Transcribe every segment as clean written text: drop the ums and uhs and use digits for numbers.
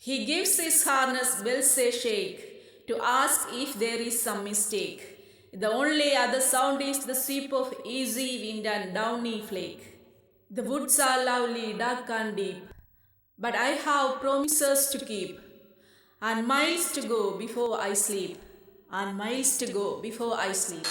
He gives his harness bells a shake to ask if there is some mistake. The only other sound is the sweep of easy wind and downy flake. The woods are lovely, dark and deep, but I have promises to keep, and miles to go before I sleep, and miles to go before I sleep.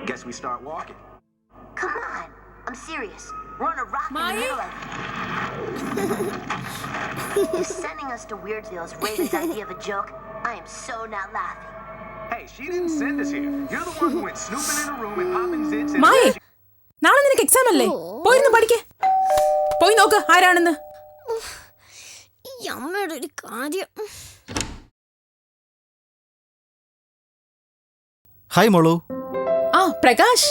Guess we start walking. Come on, I'm serious. We're on a rock in the middle of You're sending us to Weirdsville's Raven's idea of a joke. I am so not laughing. Hey, she didn't send us here. You're the one who went snooping in her room and popping zits and... മായ നാളെ നിനക്ക് exam അല്ലേ? പോയിരുന്നു പഠിക്കേ. പോയി നോക്ക് ആരാണെന്ന്. ഈ അമ്മയുടെ ഒരു കാര്യം. ഹായ് മോളു. ആ പ്രകാശ്.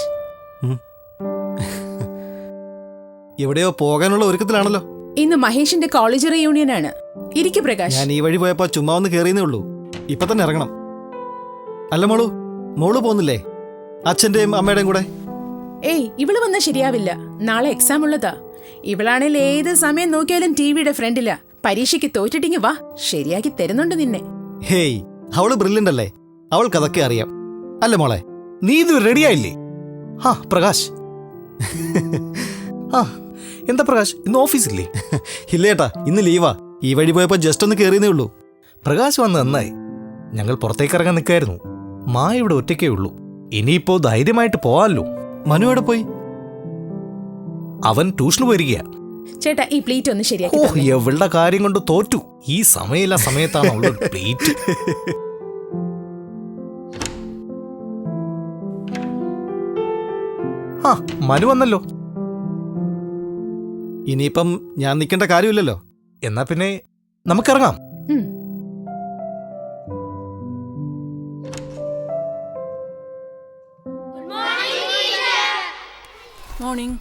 എവിടെയോ പോകാനുള്ള ഒരുക്കത്തിലാണല്ലോ. ഇന്ന് മഹേഷിന്റെ കോളേജ് റീയൂണിയൻ ആണ്. ഇരിക്കു പ്രകാശ്. ഞാൻ ഈ വഴി പോയപ്പോ ചുമ്മാ ഒന്ന് കേറിയെന്നേ ഉള്ളൂ. ഇപ്പൊ തന്നെ ഇറങ്ങണം. അല്ല മോളു, മോളു പോകുന്നില്ലേ അച്ഛന്റെയും അമ്മയുടെയും കൂടെ? ഏയ് ഇവള് വന്നാ ശരിയാവില്ല. നാളെ എക്സാം ഉള്ളതാ. ഇവളാണെങ്കിൽ ഏത് സമയം നോക്കിയാലും ടിവിയുടെ ഫ്രണ്ടിലാ. പരീക്ഷയ്ക്ക് തോറ്റിട്ടിങ്ങി വാ, ശരിയാക്കി തരുന്നുണ്ട് നിന്നെ. ഹേയ്, അവള് ബ്രില്യന്റ് അല്ലേ, അവൾക്കതൊക്കെ അറിയാം. അല്ലേ മോളെ, നീ ഇത് റെഡിയായില്ലേ? ആ പ്രകാശ്. ആ എന്താ പ്രകാശ്, ഇന്ന് ഓഫീസില്ലേ? ഇല്ലേട്ടാ, ഇന്ന് ലീവാ. ഈ വഴി പോയപ്പോ ജസ്റ്റ് ഒന്ന് കേറിയെന്നേ ഉള്ളൂ. പ്രകാശ് വന്ന് നന്നായി. ഞങ്ങൾ പുറത്തേക്ക് ഇറങ്ങാൻ നിൽക്കായിരുന്നു. മായ ഇവിടെ ഒറ്റയ്ക്കേ ഉള്ളൂ. ഇനിയിപ്പോ ധൈര്യമായിട്ട് പോവാല്ലോ. മനു എവിടെ പോയി? അവൻ ട്യൂഷന് പോയിരിക്കുക. ചേട്ടാ ഈ പ്ലേറ്റ് ഒന്ന് ശരിയാക്കി. ഓ, എവളുടെ കാര്യം കൊണ്ട് തോറ്റു. ഈ സമയമില്ല സമയത്താണ് അവളുടെ പ്ലേറ്റ്. ആ മനു വന്നല്ലോ. ഇനിയിപ്പം ഞാൻ നിൽക്കേണ്ട കാര്യമില്ലല്ലോ. എന്നാ പിന്നെ നമുക്കിറങ്ങാം. മോർണിംഗ്.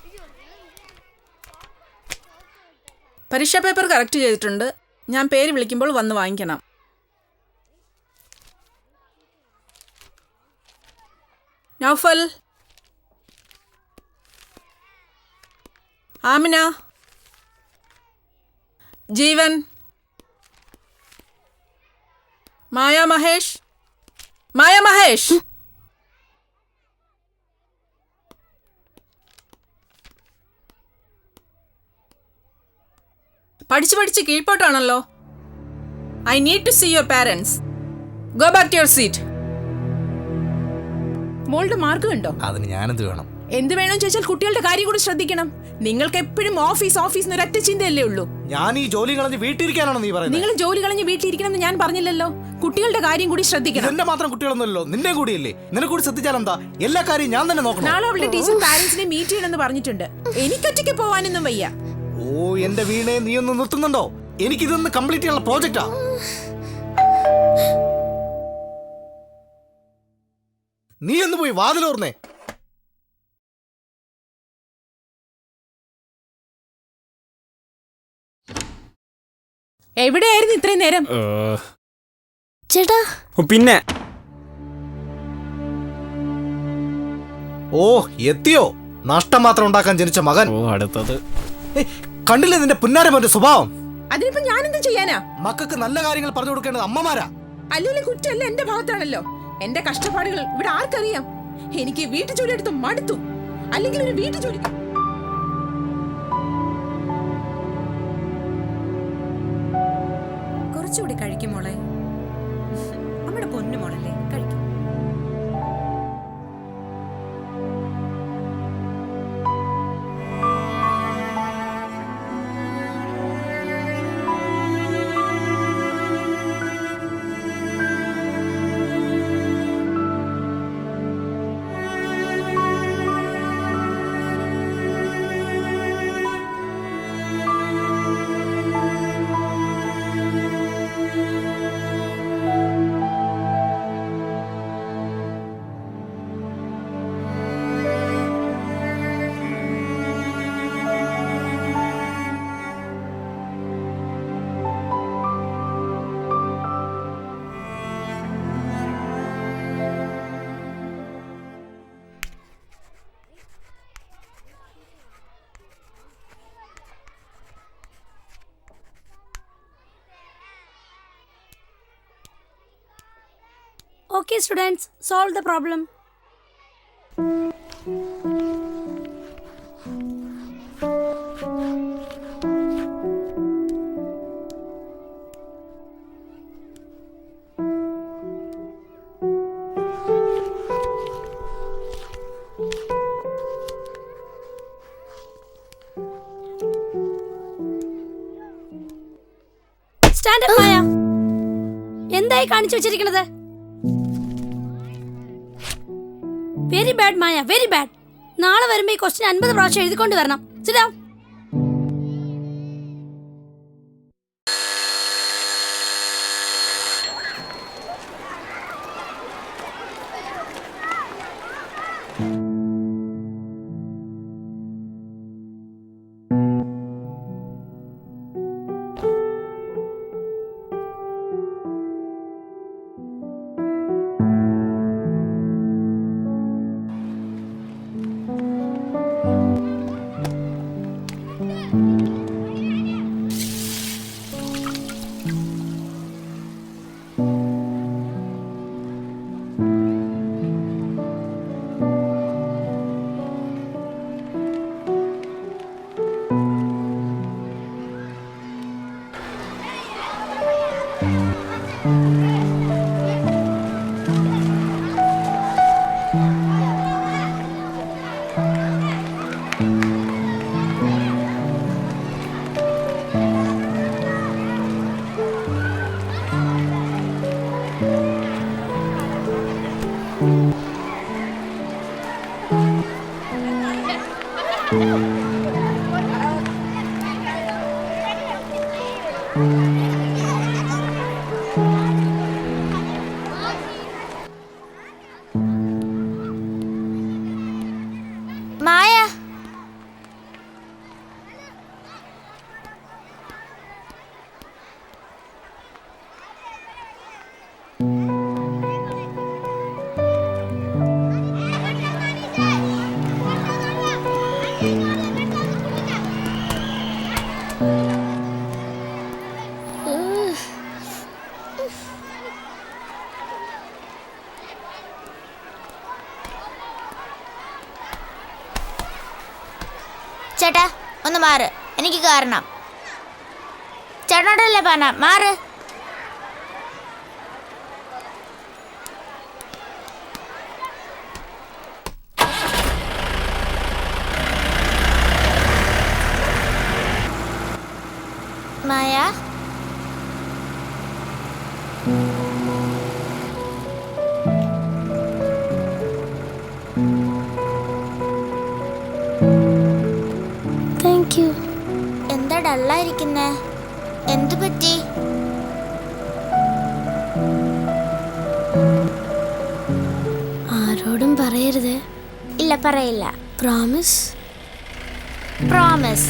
പരീക്ഷാ പേപ്പർ കറക്റ്റ് ചെയ്തിട്ടുണ്ട്. ഞാൻ പേര് വിളിക്കുമ്പോൾ വന്ന് വാങ്ങിക്കണം. നൗഫൽ, ആമിന, ജീവൻ, മായ മഹേഷ്. മായ മഹേഷ്, പഠിച്ച് പഠിച്ച് കീഴ്പോട്ടാണല്ലോ. I need to see your parents. Go back to your seat. മോളുടെ മാർക്ക് കണ്ടോ? അതിന് ഞാനെന്ത് വേണം? എന്ത് വേണമെന്ന് ചോദിച്ചാൽ കുട്ടികളുടെ കാര്യം കൂടി ശ്രദ്ധിക്കണം. നിങ്ങൾക്ക് എപ്പോഴും ഓഫീസ് ഓഫീസ് എന്നൊരൊറ്റ ചിന്തയല്ലേ ഉള്ളൂ. ഞാൻ ഈ ജോലി കളഞ്ഞ് വീട്ടിലിരിക്കാനാണോ നീ പറയുന്നത്? നിങ്ങൾ ജോലി കളഞ്ഞ് വീട്ടിലിരിക്കണം എന്ന് ഞാൻ പറഞ്ഞില്ലല്ലോ. കുട്ടികളുടെ കാര്യം കൂടി ശ്രദ്ധിക്കണം. എന്റെ മാത്രം കുട്ടികളൊന്നുമല്ലോ, നിന്റെ കൂടിയല്ലേ. നിനക്ക് കൂടി ശ്രദ്ധിച്ചാൽ എന്താ? എല്ലാ കാര്യം ഞാൻ തന്നെ നോക്കണം. നാളെ അവളുടെ ടീച്ചർ പാരന്റ്സിനെ മീറ്റ് ചെയ്യണമെന്ന് പറഞ്ഞിട്ടുണ്ട്. എനിക്കൊറ്റയ്ക്ക് പോവാനൊന്നും വയ്യ. ഓ എന്റെ വീണെ, നീ ഒന്ന് നിർത്തുന്നുണ്ടോ? എനിക്കിതൊന്ന് കംപ്ലീറ്റ് ചെയ്യാനുള്ള പ്രോജക്റ്റാ. നീ ഒന്ന് പോയി വാതിലോർന്നേ. എവിടെയായിരുന്നു ഇത്രയും നേരം? ചേട്ടാ പിന്നെ ഓ എത്തിയോ? നഷ്ടം മാത്രം ഉണ്ടാക്കാൻ ജനിച്ച മകൻ. ഓ അടുത്തത് കണ്ടില്ലേ നിന്റെ പുന്നാരമന്റെ സ്വഭാവം? അതിനിപ്പോ ഞാനെന്ത് ചെയ്യാനാ? മക്കൾക്ക് നല്ല കാര്യങ്ങൾ പറഞ്ഞു കൊടുക്കേണ്ടത് അമ്മമാരാ. അല്ലെങ്കിൽ കുറ്റമല്ല എന്റെ ഭാഗത്താണല്ലോ. എന്റെ കഷ്ടപ്പാടുകൾ ഇവിടെ ആർക്കറിയാം? എനിക്ക് വീട്ടു ജോലി എടുത്ത് മടുത്തു. അല്ലെങ്കിൽ ഒരു വീട്ടു ജോലി. കുറച്ചുകൂടി കഴിക്കും മോളെ. നമ്മുടെ പൊന്നു മോളല്ലേ, കഴിക്കും. Okay, students, solve the problem. Stand up, Maya. എന്തായി കാണിച്ചു വെച്ചിരിക്കുന്നത്? വെരി ബാഡ് മായ, വെരി ബാഡ്. നാളെ വരുമ്പോ ഈ ക്വസ്റ്റ്യൻ 50 പ്രാവശ്യം എഴുതിക്കൊണ്ട് വരണം. Sit down. Maya. ചേട്ടാ ഒന്ന് മാറ്, എനിക്ക് കാരണം. ചേട്ടനോടല്ലേ പറഞ്ഞ മാറ്. മായ, എന്താ ഡള്ളായിരിക്കുന്നേ? എന്തു പറ്റി? ആരോടും പറയരുത്. ഇല്ല, പറയില്ല. പ്രോമിസ്? പ്രോമിസ്.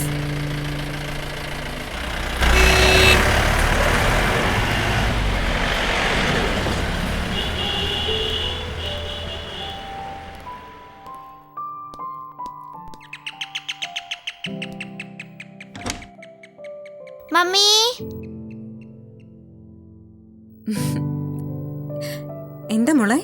മമ്മി, എന്താ മോളെ?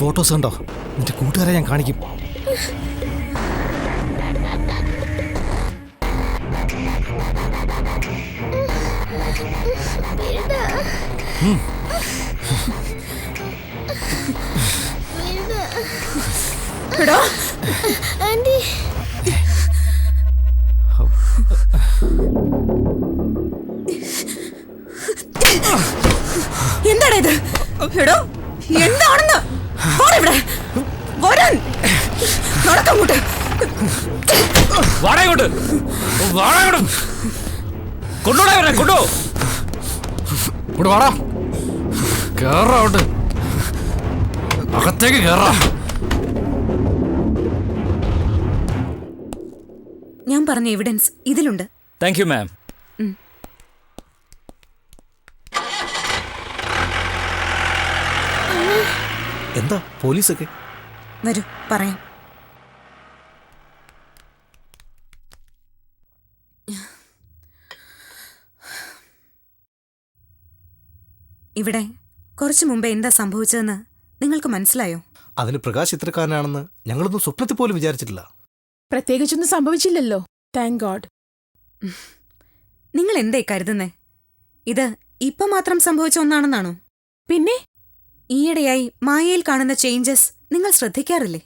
ഫോട്ടോസ് കണ്ടോ? നിന്റെ കൂട്ടുകാരെ ഞാൻ കാണിക്കും. ആന്റി എന്താണ് ഇത്? എടോ എന്താണെന്ന് ഇവിടെ വരാൻ നടക്കങ്ങോട്ട്. കൊണ്ടോ ഇവിടെ വാടാ. കേറാവട്ടെ, അകത്തേക്ക് കേറാ. ഞാൻ പറഞ്ഞ എവിഡൻസ് ഇതിലുണ്ട്. Thank you ma'am. എന്താ പോലീസൊക്കെ? വരൂ പറയാം. ഇവിടെ കുറച്ചു മുമ്പേ എന്താ സംഭവിച്ചതെന്ന് നിങ്ങൾക്ക് മനസ്സിലായോ? അതിന് പ്രകാശ് ഇത്രക്കാരനാണെന്ന് ഞങ്ങളൊന്നും സ്വപ്നത്തിൽ പോലും വിചാരിച്ചിട്ടില്ല. പ്രത്യേകിച്ചൊന്നും സംഭവിച്ചില്ലല്ലോ. Thank God. നിങ്ങൾ എന്തേ കരുതുന്നേ? ഇത് ഇപ്പൊ മാത്രം സംഭവിച്ച ഒന്നാണെന്നാണോ? പിന്നെ ഈയിടെയായി മായയിൽ കാണുന്ന ചേഞ്ചസ് നിങ്ങൾ ശ്രദ്ധിക്കാറില്ലേ?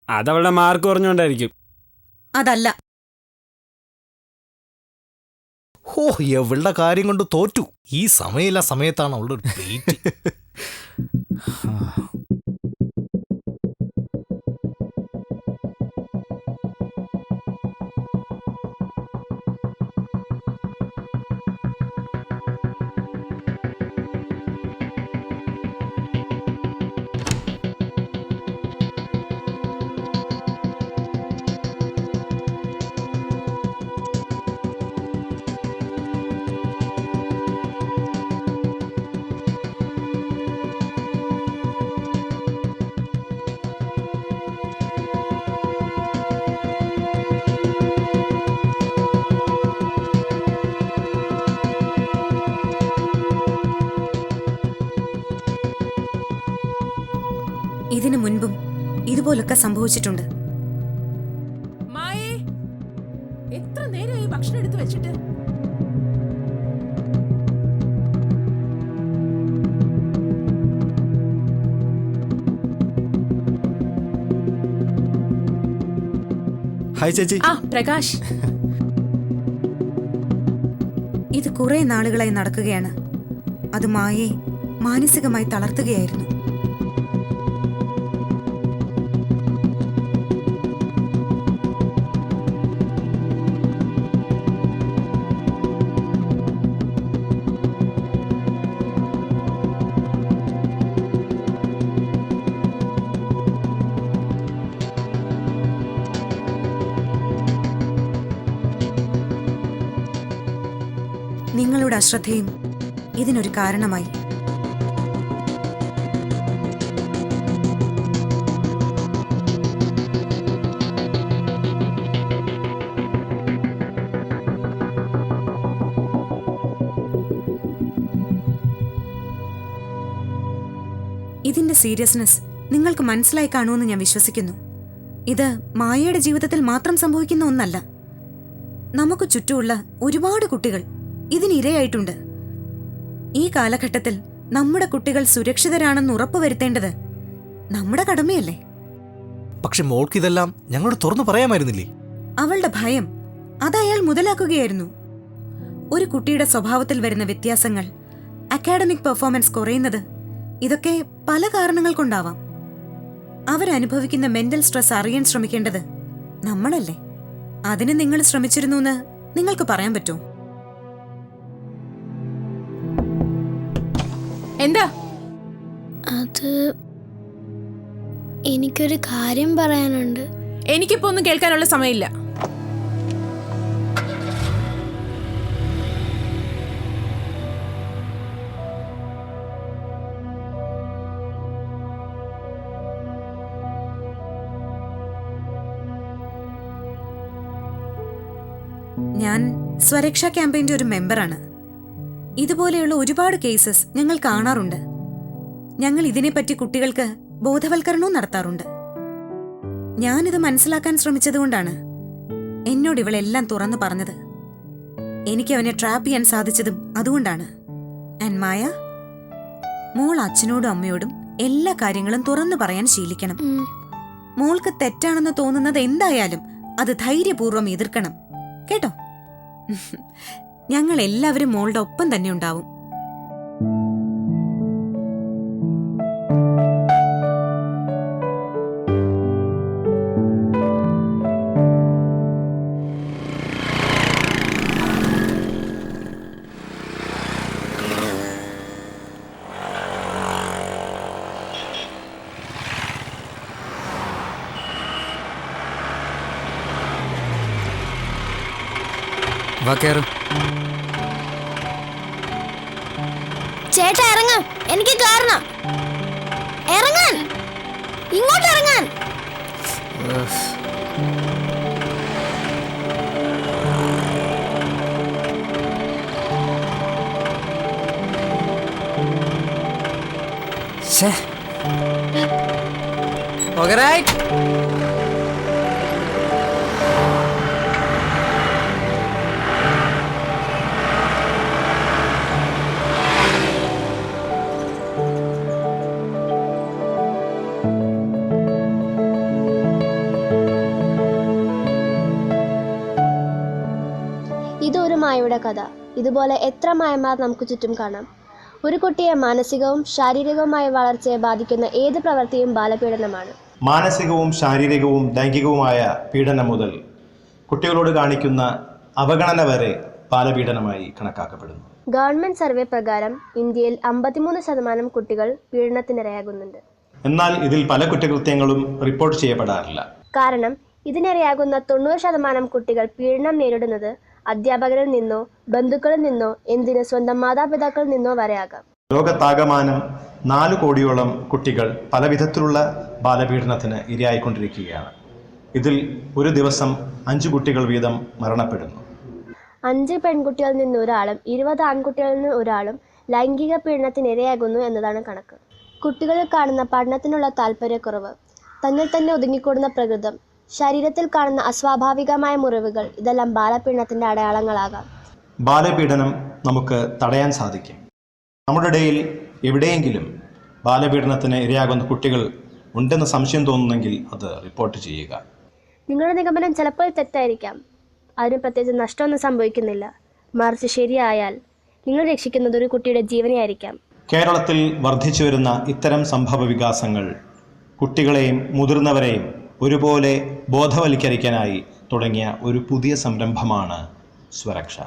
അതവളുടെ മാർക്ക് കുറഞ്ഞുകൊണ്ടായിരിക്കും. അതല്ല. ഹോ, എവളുടെ കാര്യം കൊണ്ട് തോറ്റു. ഈ സമയമില്ല സമയത്താണ് അവളുടെ ഒരു പ്ലേറ്റ്. ഇതിനു മുൻപും ഇതുപോലൊക്കെ സംഭവിച്ചിട്ടുണ്ട്. മായേ, എത്ര നേരമായി ഭക്ഷണം എടുത്ത് വെച്ചിട്ട്? ഹായ് ചേച്ചി. ആ പ്രകാശ്, ഇത് കുറെ നാളുകളായി നടക്കുകയാണ്. അത് മായയെ മാനസികമായി തളർത്തുകയായിരുന്നു. നിങ്ങളുടെ അശ്രദ്ധയും ഇതിനൊരു കാരണമായി. ഇതിന്റെ സീരിയസ്നെസ് നിങ്ങൾക്ക് മനസ്സിലായി കാണുമെന്ന് ഞാൻ വിശ്വസിക്കുന്നു. ഇത് മായയുടെ ജീവിതത്തിൽ മാത്രം സംഭവിക്കുന്ന ഒന്നല്ല. നമുക്ക് ചുറ്റുമുള്ള ഒരുപാട് കുട്ടികൾ ഇതിനിരയായിട്ടുണ്ട്. ഈ കാലഘട്ടത്തിൽ നമ്മുടെ കുട്ടികൾ സുരക്ഷിതരാണെന്ന് ഉറപ്പുവരുത്തേണ്ടത് നമ്മുടെ കടമയല്ലേ? പക്ഷെ മോൾക്കിതെല്ലാം ഞങ്ങളോട് തുറന്നു പറയാമായിരുന്നില്ലേ? അവളുടെ ഭയം അതയാൾ മുതലാക്കുകയായിരുന്നു. ഒരു കുട്ടിയുടെ സ്വഭാവത്തിൽ വരുന്ന വ്യത്യാസങ്ങൾ, അക്കാഡമിക് പെർഫോമൻസ് കുറയുന്നത്, ഇതൊക്കെ പല കാരണങ്ങൾ കൊണ്ടാവാം. അവരനുഭവിക്കുന്ന മെന്റൽ സ്ട്രെസ് അറിയാൻ ശ്രമിക്കേണ്ടത് നമ്മളല്ലേ? അതിന് നിങ്ങൾ ശ്രമിച്ചിരുന്നു എന്ന് നിങ്ങൾക്ക് പറയാൻ പറ്റുമോ? എന്താ? അത് എനിക്കൊരു കാര്യം പറയാനുണ്ട്. എനിക്കിപ്പോ ഒന്നും കേൾക്കാനുള്ള സമയമില്ല. ഞാൻ സ്വരക്ഷാ ക്യാമ്പയിന്റെ ഒരു മെമ്പറാണ്. ഇതുപോലെയുള്ള ഒരുപാട് കേസസ് ഞങ്ങൾ കാണാറുണ്ട്. ഞങ്ങൾ ഇതിനെപ്പറ്റി കുട്ടികൾക്ക് ബോധവൽക്കരണവും നടത്താറുണ്ട്. ഞാനിത് മനസ്സിലാക്കാൻ ശ്രമിച്ചതുകൊണ്ടാണ് എന്നോട് ഇവളെല്ലാം തുറന്നു പറഞ്ഞത്. എനിക്ക് അവനെ ട്രാപ്പ് ചെയ്യാൻ സാധിച്ചതും അതുകൊണ്ടാണ്. ആൻഡ് മായ, മോൾ അച്ഛനോടും അമ്മയോടും എല്ലാ കാര്യങ്ങളും തുറന്നു പറയാൻ ശീലിക്കണം. മോൾക്ക് തെറ്റാണെന്ന് തോന്നുന്നത് എന്തായാലും അത് ധൈര്യപൂർവ്വം എതിർക്കണം, കേട്ടോ? ഞങ്ങൾ എല്ലാവരും മോളുടെ ഒപ്പം തന്നെ ഉണ്ടാവും. വാ കേറ്. ചേട്ടാ ഇറങ്ങാം, എനിക്ക് കാരണം ഇറങ്ങാൻ, ഇങ്ങോട്ട് ഇറങ്ങാൻ. Okay, right? ഇതൊരു മായയുടെ കഥ. ഇതുപോലെ എത്ര മായമാർ നമുക്ക് ചുറ്റും കാണാം. ഒരു കുട്ടിയെ മാനസികവും ശാരീരികവുമായ വളർച്ചയെ ബാധിക്കുന്ന ഏത് പ്രവൃത്തിയും ബാലപീഡനമാണ്. മാനസികവും ശാരീരികവും ലൈംഗികവുമായ പീഡനം മുതൽ കുട്ടികളോട് കാണിക്കുന്ന അവഗണന വരെ ബാലപീഡനമായി കണക്കാക്കപ്പെടുന്നു. ഗവൺമെന്റ് സർവേ പ്രകാരം ഇന്ത്യയിൽ 53% കുട്ടികൾ പീഡനത്തിനിരയാകുന്നുണ്ട്. എന്നാൽ ഇതിൽ പല കുറ്റകൃത്യങ്ങളും റിപ്പോർട്ട് ചെയ്യപ്പെടാറില്ല. കാരണം ഇതിനിരയാകുന്ന 90% കുട്ടികൾ പീഡനം നേരിടുന്നത് അധ്യാപകരിൽ നിന്നോ ബന്ധുക്കളിൽ നിന്നോ എന്തിന് സ്വന്തം മാതാപിതാക്കളിൽ നിന്നോ വരെയാകാം. ലോകത്താകമാനം 4 കോടിയോളം കുട്ടികൾ പല വിധത്തിലുള്ള ബാലപീഡനത്തിന് ഇരയായിക്കൊണ്ടിരിക്കുകയാണ്. ഇതിൽ ഒരു ദിവസം 5 കുട്ടികൾ വീതം മരണപ്പെടുന്നു. 5 പെൺകുട്ടികളിൽ നിന്ന് ഒരാളും 20 ആൺകുട്ടികളിൽ നിന്ന് ഒരാളും ലൈംഗിക പീഡനത്തിന് ഇരയാകുന്നു എന്നതാണ് കണക്ക്. കുട്ടികളിൽ കാണുന്ന പഠനത്തിനുള്ള താല്പര്യക്കുറവ്, തന്നിൽ തന്നെ ഒതുങ്ങിക്കൂടുന്ന പ്രകൃതം, ശരീരത്തിൽ കാണുന്ന അസ്വാഭാവികമായ മുറിവുകൾ, ഇതെല്ലാം ബാലപീഡനത്തിന്റെ അടയാളങ്ങളാകാം. ബാലപീഡനം നമുക്ക് തടയാൻ സാധിക്കും. നമ്മുടെ ഇടയിൽ എവിടെയെങ്കിലും ബാലപീഡനത്തിന് ഇരയാകുന്ന കുട്ടികൾ ഉണ്ടെന്ന് സംശയം തോന്നുന്നെങ്കിൽ അത് റിപ്പോർട്ട് ചെയ്യുക. നിങ്ങളുടെ നിഗമനം ചിലപ്പോൾ തെറ്റായിരിക്കാം. അതിന് പ്രത്യേകിച്ച് നഷ്ടമൊന്നും സംഭവിക്കുന്നില്ല. മറിച്ച് ശരിയായാൽ നിങ്ങൾ രക്ഷിക്കുന്നത് ഒരു കുട്ടിയുടെ ജീവനെയായിരിക്കാം. കേരളത്തിൽ വർദ്ധിച്ചു വരുന്ന ഇത്തരം സംഭവ വികാസങ്ങൾ കുട്ടികളെയും മുതിർന്നവരെയും ഒരുപോലെ ബോധവൽക്കരിക്കാനായി തുടങ്ങിയ ഒരു പുതിയ സംരംഭമാണ് സ്വരക്ഷ.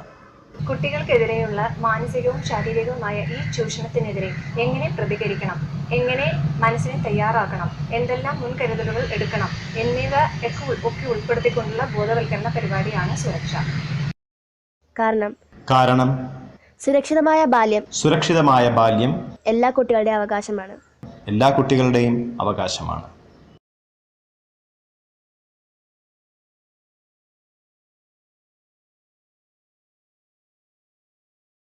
കുട്ടികൾക്കെതിരെയുള്ള മാനസികവും ശാരീരികവുമായ ഈ ചൂഷണത്തിനെതിരെ എങ്ങനെ പ്രതികരിക്കണം, എങ്ങനെ മനസ്സിനെ തയ്യാറാക്കണം, എന്തെല്ലാം മുൻകരുതലുകൾ എടുക്കണം എന്നിവ ഒക്കെ ഉൾപ്പെടുത്തിക്കൊണ്ടുള്ള ബോധവൽക്കരണ പരിപാടിയാണ് സുരക്ഷ. കാരണം സുരക്ഷിതമായ ബാല്യം എല്ലാ എല്ലാ കുട്ടികളുടെയും അവകാശമാണ്. എല്ലാ കുട്ടികളുടെയും അവകാശമാണ്.